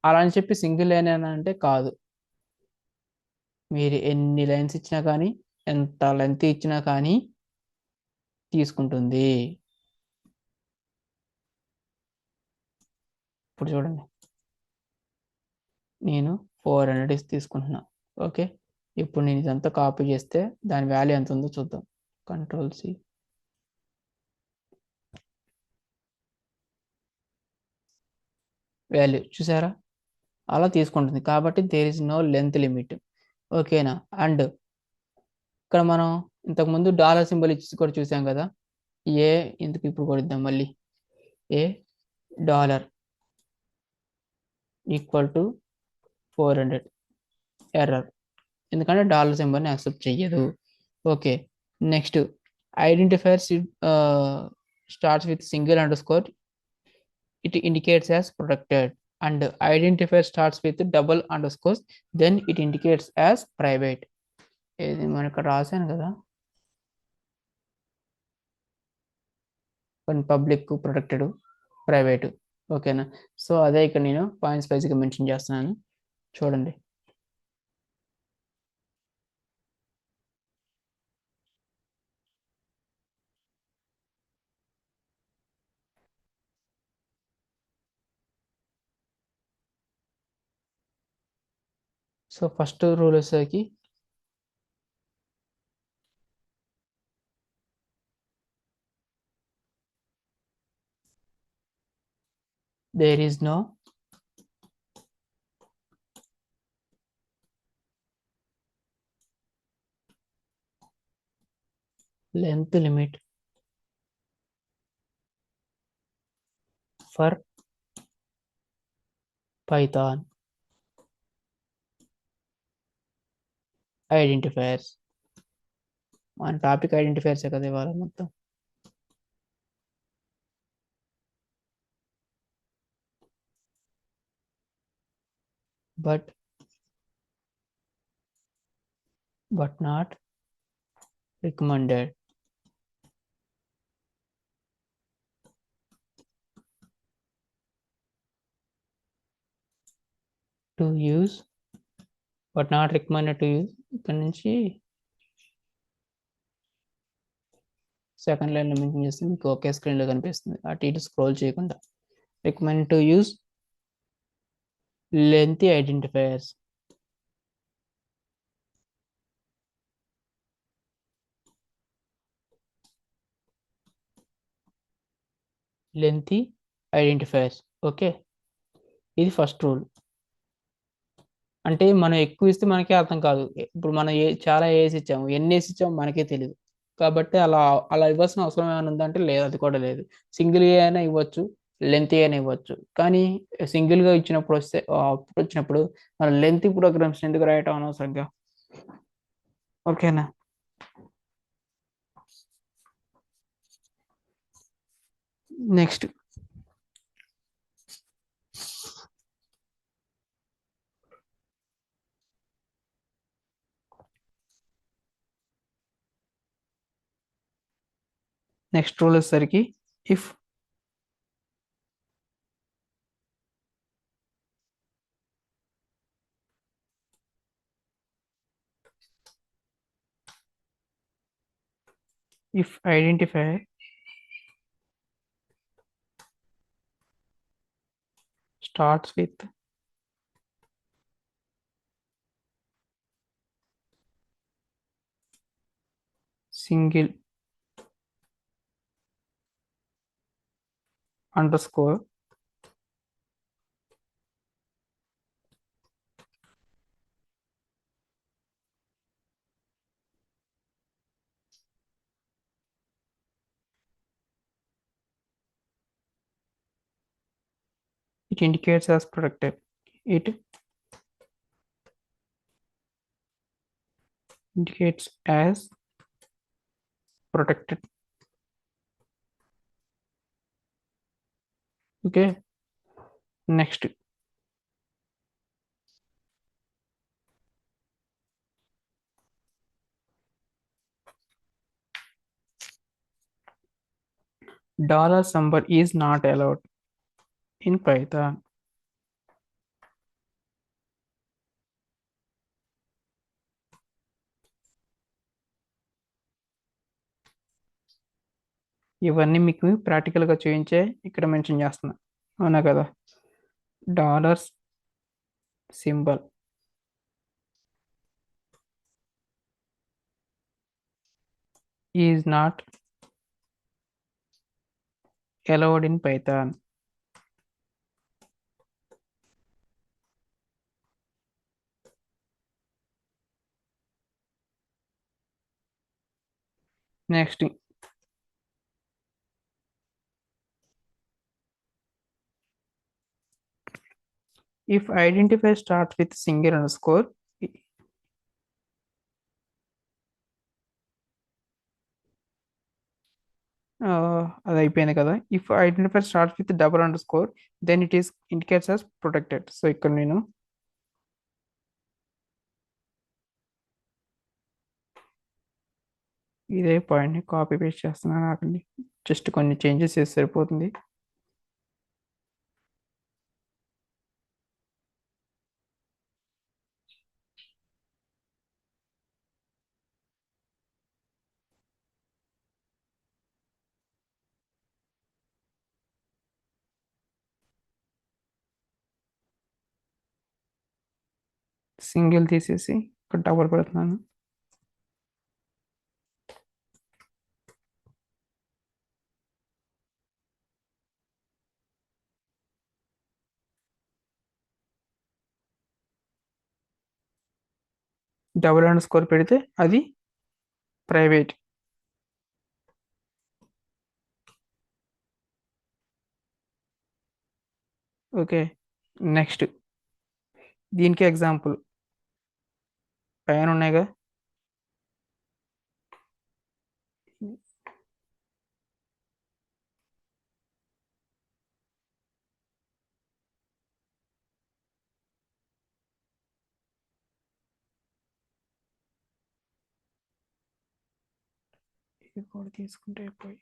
అలా అని చెప్పి సింగిల్ లైన్ అని అంటే కాదు, మీరు ఎన్ని లైన్స్ ఇచ్చినా కానీ, ఎంత లెంత్ ఇచ్చినా కానీ తీసుకుంటుంది. ఇప్పుడు చూడండి, నేను 400 తీసుకుంటున్నా. ఓకే, ఇప్పుడు నేను ఇదంతా కాపీ చేస్తే దాని వాల్యూ ఎంత ఉందో చూద్దాం. Ctrl+C, వాల్యూ చూసారా, అలా తీసుకుంటుంది. కాబట్టి there is no length limit. ఓకేనా, అండ్ ఇక్కడ మనం ఇంతకుముందు డాలర్ సింబల్ ఇచ్చి కూడా చూసాం కదా, ఏ ఎందుకు ఇప్పుడు కొడిద్దాం మళ్ళీ, ఏ డాలర్ ఈక్వల్ టు 400, ఎర్రర్, ఎందుకంటే డాలర్ సింబల్ని యాక్సెప్ట్ చెయ్యదు. Okay, next identifier starts with single under score, it indicates as protected, and identifier starts with double underscores, then it indicates as private. ఇది మనం ఇక్కడ రాశాను కదా, కొన్ని పబ్లిక్, ప్రొటెక్టెడ్, ప్రైవేట్. ఓకేనా, సో అదే ఇక్కడ నేను పాయింట్స్ వైజ్గా మెన్షన్ చేస్తున్నాను, చూడండి. సో ఫస్ట్ రూల్ వచ్చేసరికి there is no length limit for Python identifiers. మన టాపిక్ ఐడెంటిఫైయర్సే కదా ఇవాళ మొత్తం. But but not recommended to use, but not recommended to use. ఇక్కడ నుంచి సెకండ్ లైన్లో మెన్షన్ చేస్తే మీకు ఒకే స్క్రీన్లో కనిపిస్తుంది, అటు ఇటు స్క్రోల్ చేయకుండా. Recommend to use lengthy identifiers. Lengthy identifiers. Okay, ఇది ఫస్ట్ రూల్. అంటే మనం ఎక్కువ ఇస్తే మనకే అర్థం కాదు. ఇప్పుడు మనం చాలా ఏసి ఇచ్చాము, ఎన్ని వేసి ఇచ్చాము మనకే తెలియదు. కాబట్టి అలా అలా ఇవ్వాల్సిన అవసరం ఏమైనా ఉందంటే లేదు, అది కూడా లేదు. సింగిల్ ఏ అయినా ఇవ్వచ్చు, లెంత్ అయినా ఇవ్వచ్చు. కానీ సింగిల్గా ఇచ్చినప్పుడు వచ్చినప్పుడు మనం లెంత్ ప్రోగ్రామ్స్ ఎందుకు రాయటం అనవసరంగా. ఓకేనా. నెక్స్ట్ రూల్ వచ్చేసరికి if identify starts with single underscore it indicates as protected. It indicates as protected. Okay. Next, dollar symbol is not allowed in Python. ఇవన్నీ మీకు ప్రాక్టికల్గా చూపించే ఇక్కడ మెన్షన్ చేస్తున్నా, అవునా కదా. Dollars symbol is not allowed in Python. Next, if identifier starts with single underscore, అది అయిపోయింది కదా. If identifier starts with double underscore then it is indicates as protected. So ఇక్కడ నేను ఇదే పాయింట్ని కాపీ పేస్ట్ చేస్తున్నాను, ఆకండి. జస్ట్ కొన్ని changes చేస్తే సరిపోతుంది. సింగిల్ తీసేసి ఇక్కడ డబుల్ పెడుతున్నాను. డబుల్ అండర్ స్కోర్ పెడితే అది ప్రైవేట్. ఓకే. నెక్స్ట్ దీనికి ఎగ్జాంపుల్ పైన ఉన్నాయిగా, ఇది కూడా తీసుకుంటే అయిపోయి.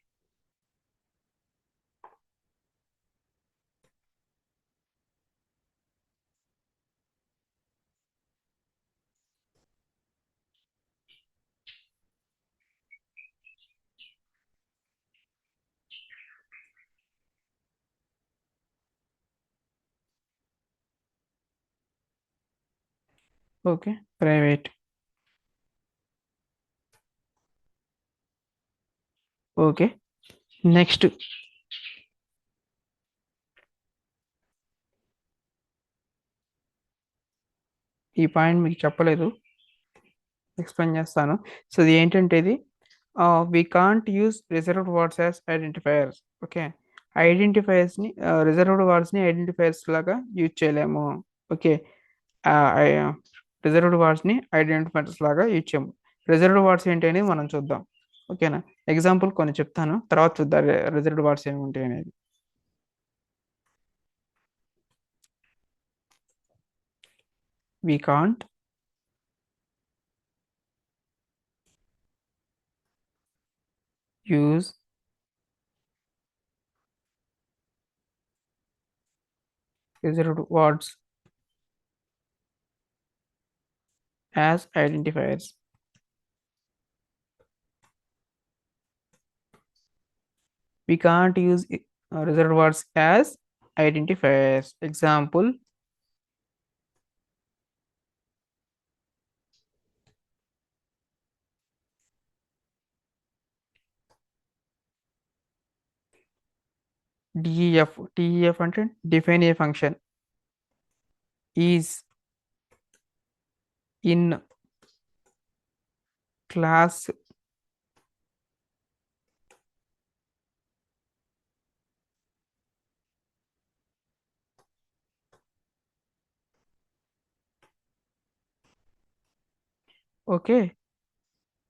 Okay, private. ఓకే, నెక్స్ట్ ఈ పాయింట్ మీకు చెప్పలేదు, ఎక్స్ప్లెయిన్ చేస్తాను. సో ఇది ఏంటంటే ఇది we can't use reserved words as identifiers. Okay, ఐడెంటిఫైయర్స్ని రిజర్వ్డ్ వర్డ్స్ని ఐడెంటిఫైయర్స్ లాగా యూజ్ చేయలేము. ఓకే, రిజర్వ్డ్ వర్డ్స్ని ఐడెంటిఫైయర్స్ లాగా యూజ్ చేయము. రిజర్వ్డ్ వర్డ్స్ ఏంటి అనేది మనం చూద్దాం. ఓకేనా, ఎగ్జాంపుల్ కొన్ని చెప్తాను, తర్వాత చూద్దాం రిజర్వ్డ్ వర్డ్స్ ఏమి ఉంటాయి అనేది. We can't use reserved words as identifiers. We can't use reserved words as identifiers. Example, DEF. DEF అంటే define a function, is in class, okay.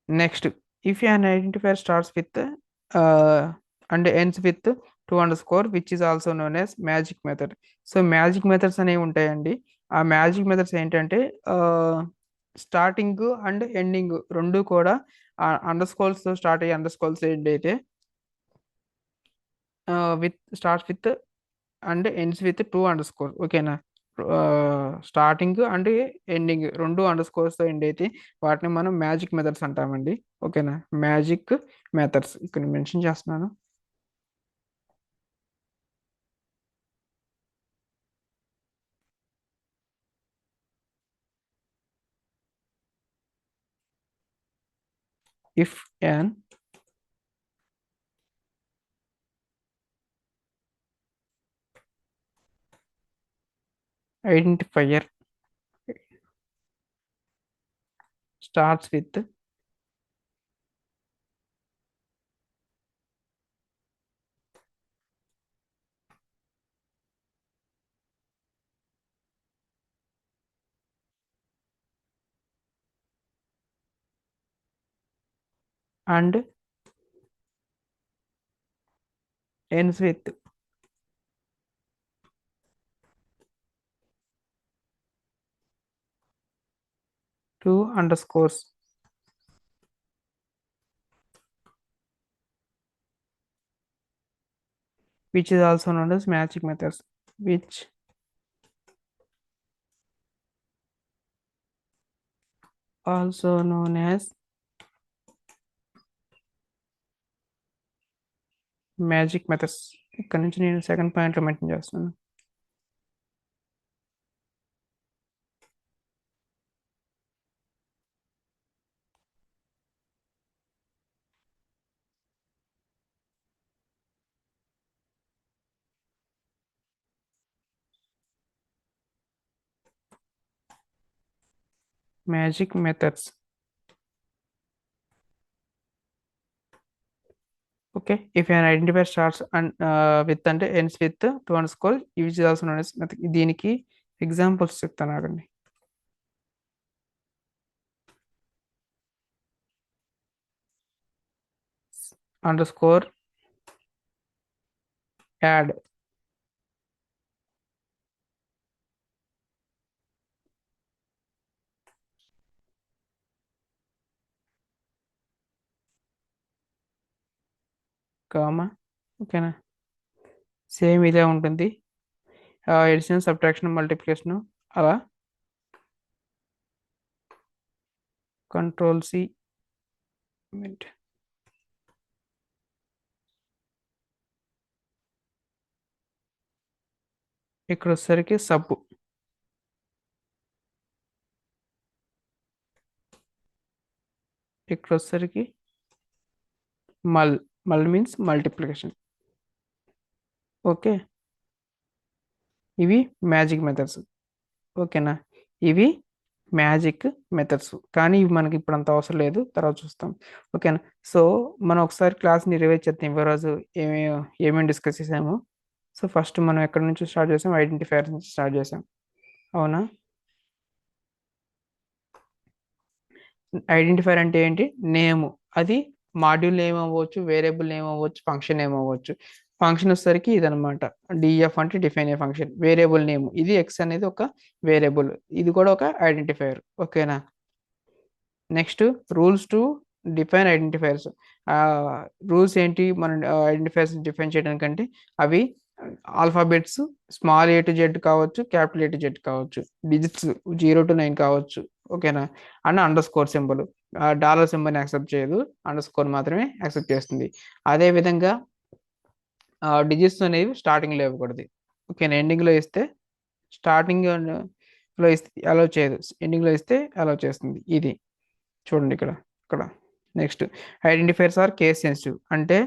Next, if an identifier starts with and ends with two underscore, which is also known as magic method. So magic methods అనేవి ఉంటాయండి. ఆ magic methods ఏంటంటే starting and ending రెండు కూడా underscores తో start అయ్యే underscores ఏంటైతే with starts with and ends with two underscore. ఓకేనా, స్టార్టింగ్ అండ్ ఎండింగ్ రెండు అండర్ స్కోర్స్ తో ఎండ్ అయితే వాటిని మనం మ్యాజిక్ మెథడ్స్ అంటామండి. ఓకేనా, మ్యాజిక్ మెథడ్స్ ఇక్కడ మెన్షన్ చేస్తున్నాను. If an identifier starts with and ends with two underscores, which is also known as magic methods, which also known as magic methods. ఇక్కడ నుంచి నేను సెకండ్ పాయింట్ మెన్షన్ చేస్తున్నాను. Magic methods. Okay, if an identifier starts and with అంటే ends with two underscore, which is also known as method. దీనికి examples చెప్తాను ఆగండి. Underscore add, comma, ఓకేనా. Same ఇదే ఉంటుంది. ఎడిషన్, సబ్ట్రాక్షన్, మల్టిప్లికేషన్ అలా కంట్రోల్ సి. ఇక్కడ వచ్చేసరికి సబ్బు, ఇక్కడ వచ్చేసరికి మల్. మల్ మీన్స్ మల్టిప్లికేషన్. ఓకే, ఇవి మ్యాజిక్ మెథడ్స్. ఓకేనా, ఇవి మ్యాజిక్ మెథడ్స్, కానీ ఇవి మనకి ఇప్పుడు అంత అవసరం లేదు, తర్వాత చూస్తాం. ఓకేనా. సో మనం ఒకసారి క్లాస్ని రివైజ్ చేద్దాం. ఈరోజు ఏమేమి డిస్కస్ చేసాము. సో ఫస్ట్ మనం ఎక్కడి నుంచి స్టార్ట్ చేసాం, ఐడెంటిఫైయర్ నుంచి స్టార్ట్ చేసాం, అవునా. ఐడెంటిఫైయర్ అంటే ఏంటి? నేమ్. అది మాడ్యూల్ నేమ్ అవ్వచ్చు, వేరియబుల్ నేమ్ అవ్వచ్చు, ఫంక్షన్ నేమ్ అవ్వచ్చు. ఫంక్షన్ వచ్చేసరికి ఇదనమాట, డిఎఫ్ అంటే డిఫైన్ ఏ ఫంక్షన్. వేరియబుల్ నేమ్, ఇది ఎక్స్ అనేది ఒక వేరియబుల్, ఇది కూడా ఒక ఐడెంటిఫైయర్. ఓకేనా. Next rules to define identifiers. Rules ఏంటి మనం ఐడెంటిఫైయర్స్ డిఫైన్ చేయడానికంటే, అవి alphabets small A to Z కావచ్చు, క్యాపిటల్ ఏ టు జెడ్ కావచ్చు, డిజిట్స్ 0 to 9 కావచ్చు. ఓకేనా. And under score symbol, dollar సింబల్ని యాక్సెప్ట్ చేయదు, అండర్ స్కోర్ మాత్రమే యాక్సెప్ట్ చేస్తుంది. అదే విధంగా డిజిట్స్ అనేవి స్టార్టింగ్లో ఇవ్వకూడదు. ఓకేనా, ఎండింగ్లో ఇస్తే స్టార్టింగ్ లో ఇస్తే అలౌ చేయదు, ఎండింగ్లో ఇస్తే అలౌ చేస్తుంది. ఇది చూడండి ఇక్కడ ఇక్కడ. Next, identifiers are case sensitive. అంటే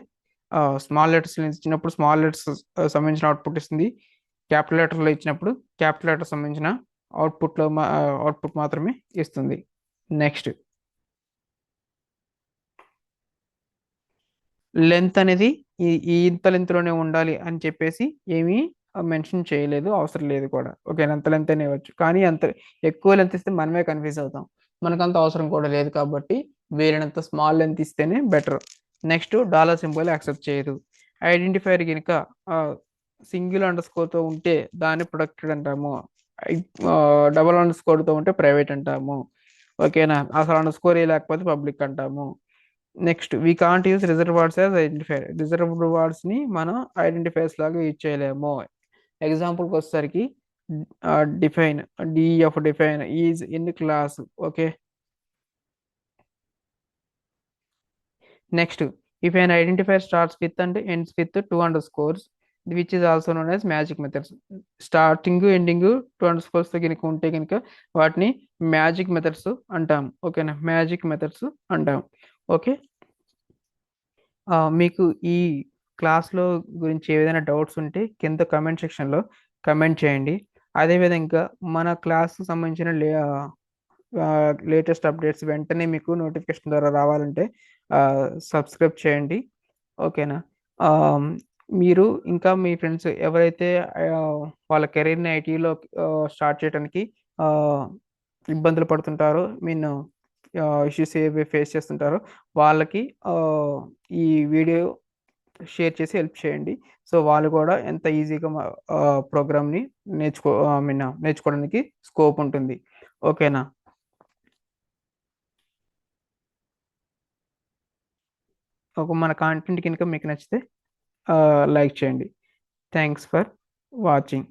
స్మాల్ లెటర్స్ ఇచ్చినప్పుడు స్మాల్ లెటర్స్ సంబంధించిన అవుట్పుట్ ఇస్తుంది, క్యాపిటల్ లెటర్లో ఇచ్చినప్పుడు క్యాపిటల్ లెటర్ సంబంధించిన అవుట్పుట్ మాత్రమే ఇస్తుంది. నెక్స్ట్, లెంత్ అనేది ఈ ఇంత లెంత్లోనే ఉండాలి అని చెప్పేసి ఏమీ మెన్షన్ చేయలేదు, అవసరం లేదు కూడా. ఓకే, ఎంత లెంత్ అయినా ఇవ్వచ్చు, కానీ అంత ఎక్కువ లెంత్ ఇస్తే మనమే కన్ఫ్యూజ్ అవుతాం, మనకంత అవసరం కూడా లేదు. కాబట్టి వీలైనంత స్మాల్ లెంత్ ఇస్తేనే better. Next, dollar symbol accept చేయదు. ఐడెంటిఫైర్ కనుక సింగిల్ అండర్ స్కోర్తో ఉంటే దాన్ని ప్రొటెక్టెడ్ అంటాము, డబల్ అండర్ స్కోర్తో ఉంటే ప్రైవేట్ అంటాము. ఓకేనా, అసలు అండర్ స్కోర్ లేకపోతే పబ్లిక్ అంటాము. Next, we can't use reserve words as identifier. Reserved words ని మనం ఐడెంటిఫైర్స్ లాగా యూజ్ చేయలేము. ఎగ్జాంపుల్కి వచ్చేసరికి define, DF define is in class. Okay. Next, if an identifier starts with and ends with 2 under scores, which is also known as magic methods. Starting ending 2 under scores తో కనుక ఉంటే కనుక వాటిని magic methods అంటాం. ఓకేనా, magic methods అంటాం. Okay. మీకు ఈ క్లాస్లో గురించి ఏదైనా డౌట్స్ ఉంటే కింద కమెంట్ సెక్షన్లో కమెంట్ చేయండి. అదేవిధంగా మన క్లాస్ సంబంధించిన లేటెస్ట్ అప్డేట్స్ వెంటనే మీకు నోటిఫికేషన్ ద్వారా రావాలంటే సబ్స్క్రైబ్ చేయండి. ఓకేనా. మీరు ఇంకా మీ ఫ్రెండ్స్ ఎవరైతే వాళ్ళ కెరీర్ని ఐటీలో స్టార్ట్ చేయడానికి ఇబ్బందులు పడుతుంటారో, మీన్ ఇష్యూస్ ఏవి ఫేస్ చేస్తుంటారో వాళ్ళకి ఈ వీడియో షేర్ చేసి హెల్ప్ చేయండి. సో వాళ్ళు కూడా ఎంత ఈజీగా ప్రోగ్రామ్ని నేర్చుకోవడానికి స్కోప్ ఉంటుంది. ఓకేనా. ఒక మన కాంటెంట్ కనుక మీకు నచ్చితే లైక్ చేయండి. Thanks for watching.